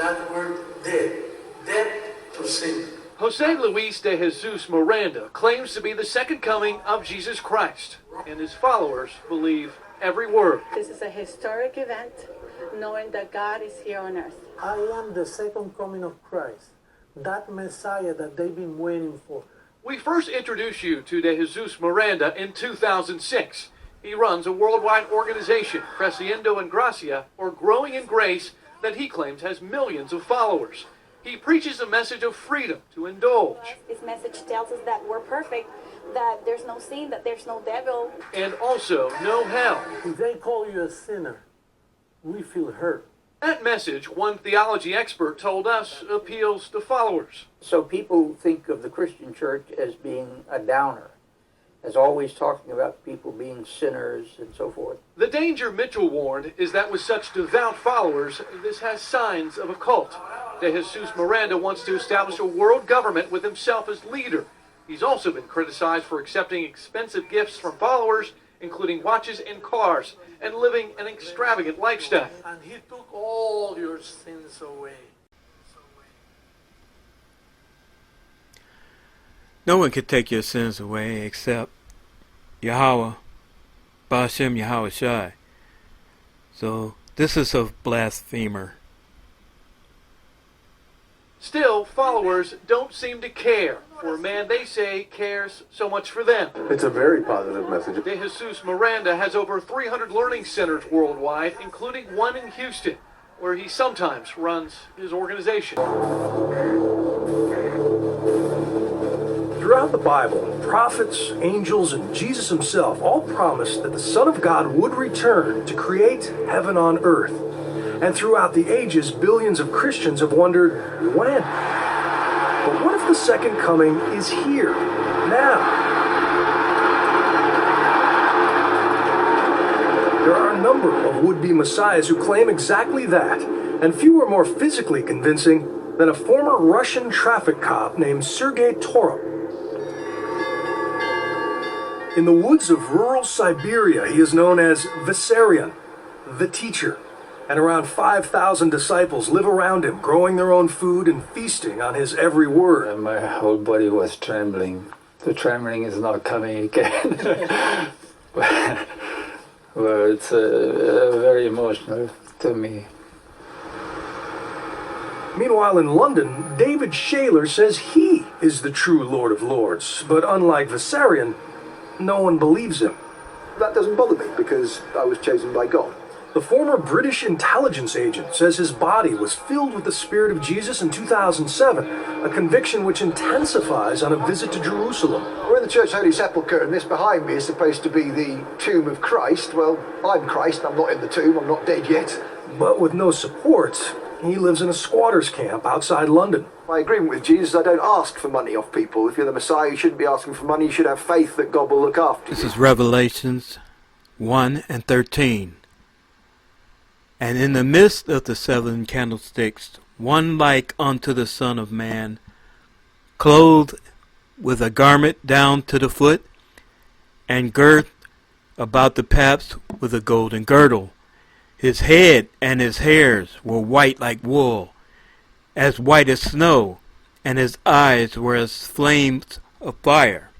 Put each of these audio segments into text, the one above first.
that word dead. Dead to sin. Jose Luis de Jesus Miranda claims to be the second coming of Jesus Christ, and his followers believe every word. This is a historic event, knowing that God is here on earth. I am the second coming of Christ, that Messiah that they've been waiting for. We first introduced you to de Jesus Miranda in 2006. He runs a worldwide organization, Creciendo en Gracia, or Growing in Grace, that he claims has millions of followers. He preaches a message of freedom to indulge. His message tells us that we're perfect, that there's no sin, that there's no devil. And also no hell. If they call you a sinner, we feel hurt. That message, one theology expert told us, appeals to followers. So people think of the Christian church as being a downer, as always talking about people being sinners and so forth. The danger, Mitchell warned, is that with such devout followers, this has signs of a cult. De Jesus Miranda wants to establish a world government with himself as leader. He's also been criticized for accepting expensive gifts from followers, including watches and cars, and living an extravagant lifestyle. And he took all your sins away. No one can take your sins away except Yahawah, Ba'ashem Yahawahshi. So this is a blasphemer. Still, followers don't seem to care for a man they say cares so much for them. It's a very positive message. De Jesus Miranda has over 300 learning centers worldwide, including one in Houston, where he sometimes runs his organization. Throughout the Bible, prophets, angels, and Jesus himself all promised that the Son of God would return to create heaven on earth. And throughout the ages, billions of Christians have wondered, when? But what if the second coming is here, now? There are a number of would-be messiahs who claim exactly that, and few are more physically convincing than a former Russian traffic cop named Sergei Torop. In the woods of rural Siberia, he is known as Vissarion, the teacher, and around 5,000 disciples live around him, growing their own food and feasting on his every word. And my whole body was trembling. The trembling is not coming again. Well, it's very emotional to me. Meanwhile, in London, David Shaler says he is the true Lord of Lords, but unlike Vissarion, no one believes him. That doesn't bother me because I was chosen by God. The former British intelligence agent says his body was filled with the Spirit of Jesus in 2007, a conviction which intensifies on a visit to Jerusalem. We're in the Church Holy Sepulchre, and this behind me is supposed to be the tomb of Christ. Well, I'm Christ, I'm not in the tomb, I'm not dead yet. But with no support, he lives in a squatter's camp outside London. My agreement with Jesus is I don't ask for money off people. If you're the Messiah, you shouldn't be asking for money, you should have faith that God will look after you. This is Revelations 1 and 13. And in the midst of the 7 candlesticks, one like unto the Son of Man, clothed with a garment down to the foot, and girt about the paps with a golden girdle. His head and his hairs were white like wool, as white as snow, and his eyes were as flames of fire,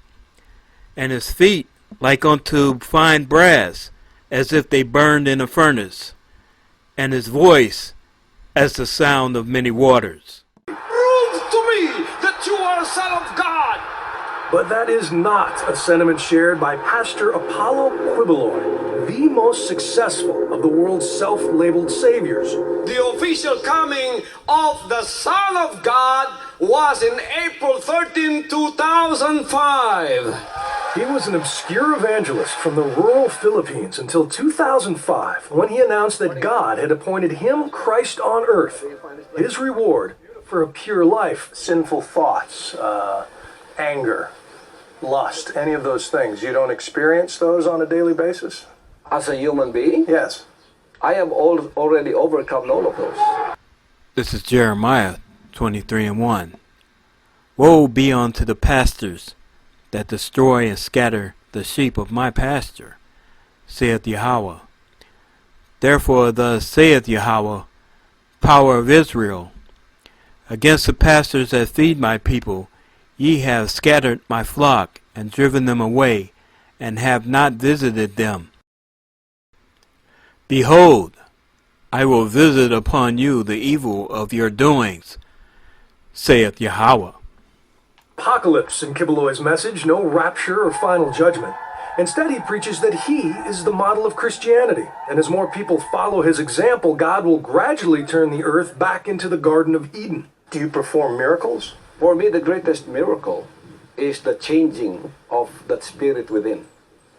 and his feet like unto fine brass, as if they burned in a furnace, and his voice as the sound of many waters. Prove to me that you are a son of God! But that is not a sentiment shared by Pastor Apollo Quibeloy, the most successful of the world's self-labeled saviors. The official coming of the Son of God was in April 13, 2005. He was an obscure evangelist from the rural Philippines until 2005, when he announced that God had appointed him Christ on earth. His reward for a pure life, sinful thoughts, anger, lust, any of those things. You don't experience those on a daily basis? As a human being? Yes. I have already overcome all of those. This is Jeremiah 23 and 1. Woe be unto the pastors that destroy and scatter the sheep of my pasture, saith Yahawah. Therefore thus saith Yahawah, power of Israel, Against the pastors that feed my people, ye have scattered my flock, and driven them away, and have not visited them. Behold, I will visit upon you the evil of your doings, saith Yahweh. Apocalypse in Kibeloi's message, no rapture or final judgment. Instead, he preaches that he is the model of Christianity, and as more people follow his example, God will gradually turn the earth back into the Garden of Eden. Do you perform miracles? For me, the greatest miracle is the changing of that spirit within.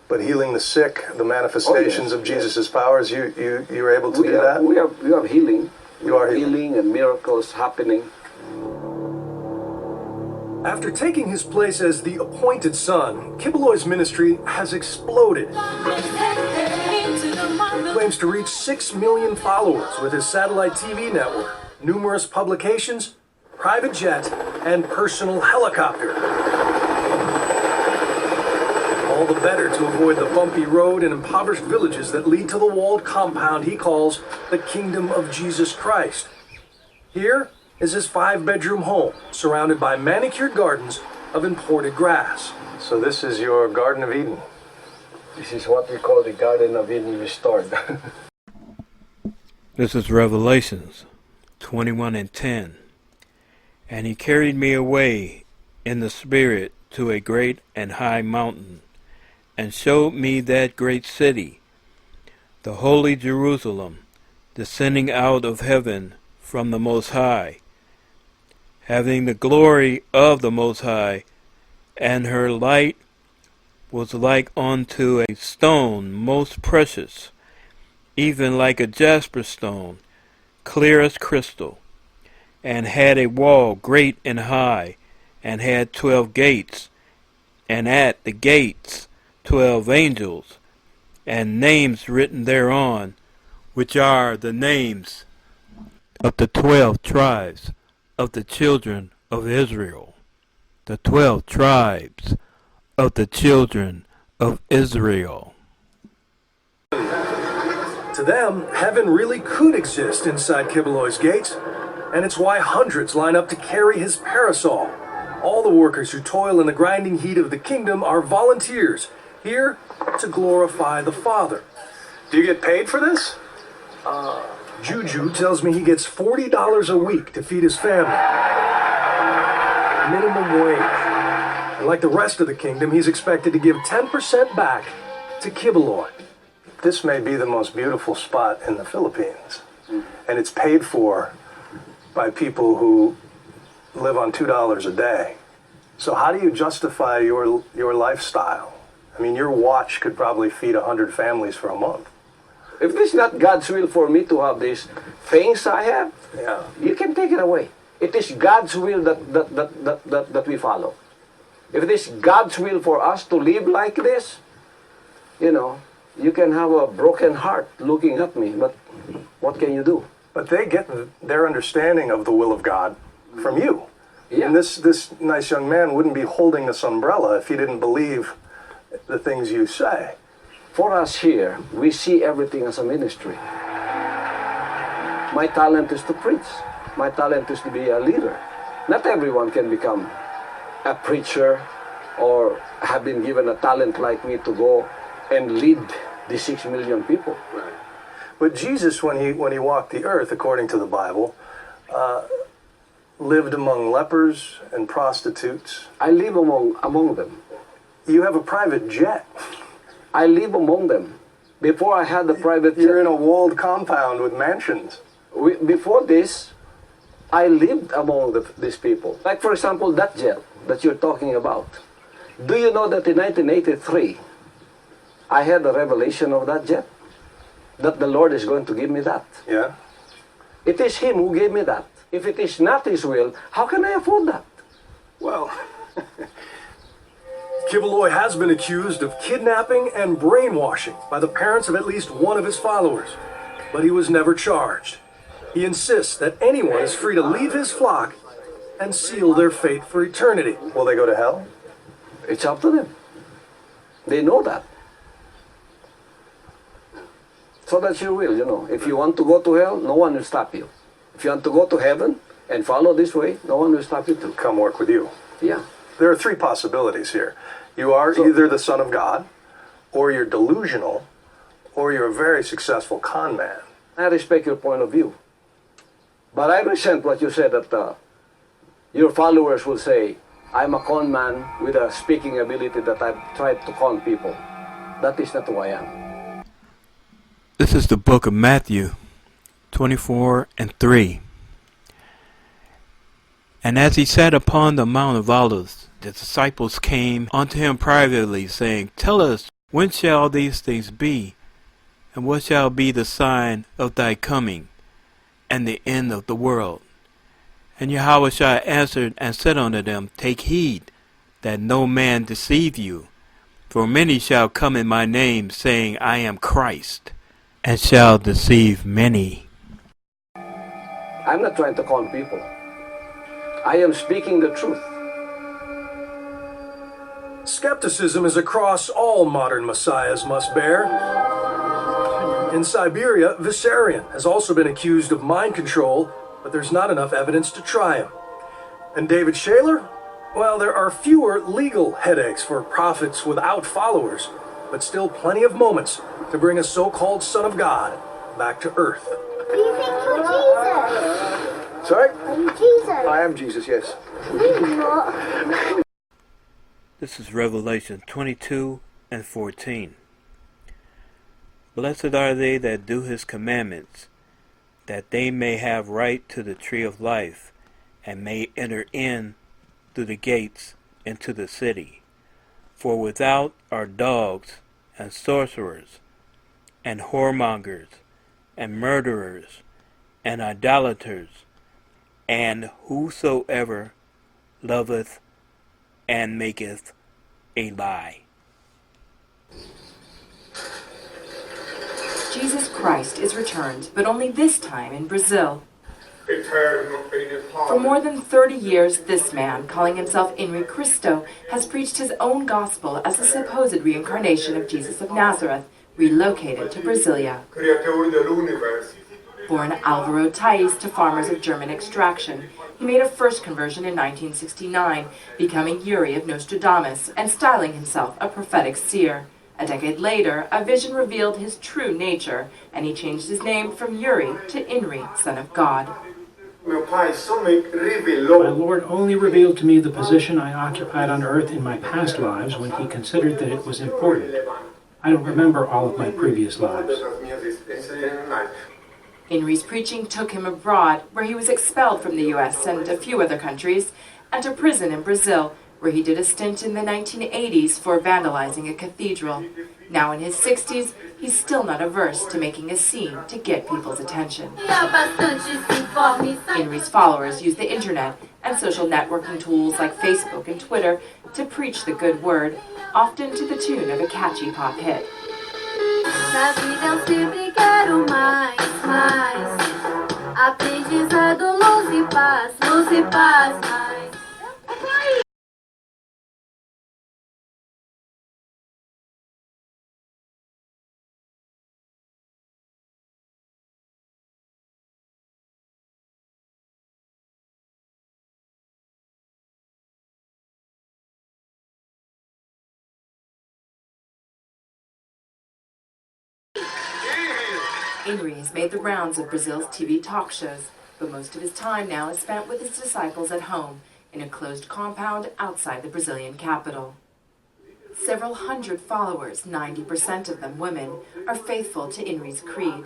But healing the sick, the manifestations of Jesus' powers, you're able to do that? We have healing. You are healing and miracles happening. After taking his place as the appointed son, Kibeloi's ministry has exploded. He claims to reach 6 million followers with his satellite TV network, numerous publications, private jet, and personal helicopter. All the better to avoid the bumpy road and impoverished villages that lead to the walled compound he calls the Kingdom of Jesus Christ. Here is his 5-bedroom home, surrounded by manicured gardens of imported grass. So this is your Garden of Eden. This is what we call the Garden of Eden restored. This is Revelations 21:10. And he carried me away in the spirit to a great and high mountain, and showed me that great city, the holy Jerusalem, descending out of heaven from the Most High, having the glory of the Most High, and her light was like unto a stone most precious, even like a jasper stone, clear as crystal, and had a wall great and high, and had 12 gates, and at the gates 12 angels, and names written thereon, which are the names of the 12 tribes of the children of Israel. The 12 tribes of the children of Israel. To them, heaven really could exist inside Kibeloi's gates, and it's why hundreds line up to carry his parasol. All the workers who toil in the grinding heat of the kingdom are volunteers, here to glorify the Father. Do you get paid for this? Juju tells me he gets $40 a week to feed his family. Minimum wage. And like the rest of the kingdom, he's expected to give 10% back to Kibeloi. This may be the most beautiful spot in the Philippines, and it's paid for by people who live on $2 a day. So how do you justify your lifestyle? I mean, your watch could probably feed 100 families for a month. If this is not God's will for me to have these things I have, you can take it away. It is God's will that we follow. If it is God's will for us to live like this, you can have a broken heart looking at me, but what can you do? But they get their understanding of the will of God from you. Yeah. And this nice young man wouldn't be holding this umbrella if he didn't believe the things you say. For us here, we see everything as a ministry. My talent is to preach. My talent is to be a leader. Not everyone can become a preacher or have been given a talent like me to go and lead the 6 million people. Right. But Jesus, when he walked the earth, according to the Bible, lived among lepers and prostitutes. I live among them. You have a private jet. I live among them. Before I had the private jet. You're in a walled compound with mansions. Before this, I lived among these people. Like, for example, that jet that you're talking about. Do you know that in 1983, I had a revelation of that jet? That the Lord is going to give me that. Yeah. It is Him who gave me that. If it is not His will, how can I afford that? Well... Kibeloi has been accused of kidnapping and brainwashing by the parents of at least one of his followers, but he was never charged. He insists that anyone is free to leave his flock and seal their fate for eternity. Will they go to hell? It's up to them. They know that. So that's your will, If you want to go to hell, no one will stop you. If you want to go to heaven, and follow this way, no one will stop you to come work with you. Yeah. There are three possibilities here. You are either the Son of God, or you're delusional, or you're a very successful con man. I respect your point of view. But I resent what you said that your followers will say, I'm a con man with a speaking ability that I've tried to con people. That is not who I am. This is the book of Matthew 24:3. And as he sat upon the Mount of Olives, the disciples came unto him privately, saying, Tell us, when shall these things be? And what shall be the sign of thy coming, and the end of the world? And Yahawahshi answered and said unto them, Take heed that no man deceive you. For many shall come in my name, saying, I am Christ, and shall deceive many. I'm not trying to con people. I am speaking the truth. Skepticism is a cross all modern messiahs must bear. In Siberia, Vissarion has also been accused of mind control, but there's not enough evidence to try him. And David Shaler? Well, there are fewer legal headaches for prophets without followers, but still plenty of moments to bring a so-called Son of God back to earth. Do you think you're Jesus? Sorry? Are you Jesus? I am Jesus, yes. No, you're not. This is Revelation 22:14. Blessed are they that do his commandments, that they may have right to the tree of life, and may enter in through the gates into the city. For without are dogs, and sorcerers, and whoremongers, and murderers, and idolaters, and whosoever loveth and maketh a lie. Jesus Christ is returned, but only this time in Brazil. For more than 30 years, this man, calling himself Henri Cristo, has preached his own gospel as the supposed reincarnation of Jesus of Nazareth, relocated to Brasilia. Born Alvaro Thais to farmers of German extraction, he made a first conversion in 1969, becoming Yuri of Nostradamus and styling himself a prophetic seer. A decade later, a vision revealed his true nature, and he changed his name from Yuri to Henri, son of God. My Lord only revealed to me the position I occupied on earth in my past lives when he considered that it was important. I don't remember all of my previous lives. Henri's preaching took him abroad, where he was expelled from the U.S. and a few other countries, and to prison in Brazil, where he did a stint in the 1980s for vandalizing a cathedral. Now in his 60s, he's still not averse to making a scene to get people's attention. Henri's followers use the internet and social networking tools like Facebook and Twitter to preach the good word, often to the tune of a catchy pop hit. Henri has made the rounds of Brazil's TV talk shows, but most of his time now is spent with his disciples at home, in a closed compound outside the Brazilian capital. Several hundred followers, 90% of them women, are faithful to Henri's creed,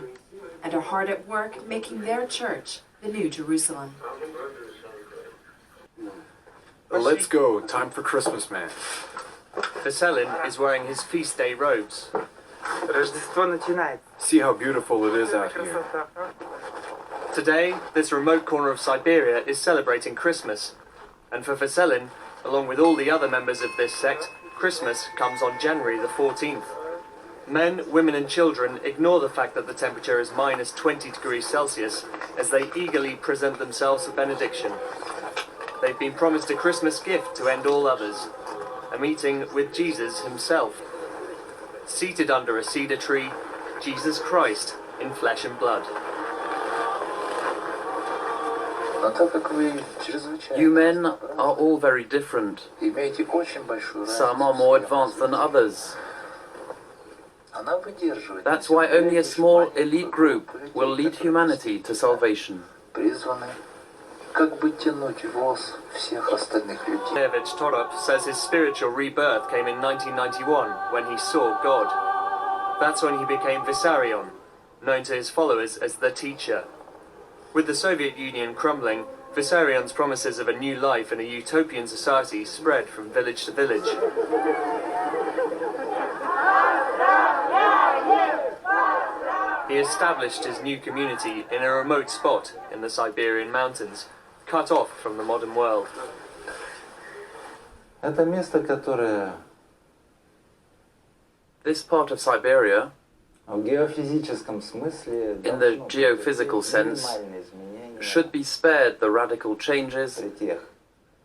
and are hard at work making their church the New Jerusalem. Well, let's go. Time for Christmas, man. Veselin is wearing his feast day robes. See how beautiful it is out here. Today, this remote corner of Siberia is celebrating Christmas. And for Veselin, along with all the other members of this sect, Christmas comes on January the 14th. Men, women and children ignore the fact that the temperature is minus 20 degrees Celsius as they eagerly present themselves for benediction. They've been promised a Christmas gift to end all others, a meeting with Jesus himself. Seated under a cedar tree, Jesus Christ in flesh and blood. You men are all very different. Some are more advanced than others. That's why only a small elite group will lead humanity to salvation. David Torop says his spiritual rebirth came in 1991 when he saw God. That's when he became Vissarion, known to his followers as the Teacher. With the Soviet Union crumbling, Vissarion's promises of a new life in a utopian society spread from village to village. He established his new community in a remote spot in the Siberian mountains, cut off from the modern world. This part of Siberia, in the geophysical sense, should be spared the radical changes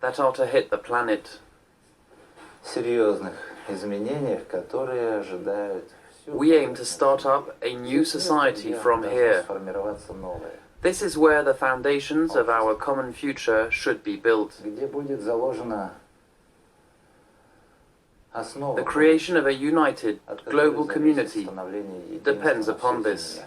that are to hit the planet. We aim to start up a new society from here. This is where the foundations of our common future should be built. The creation of a united global community depends upon this.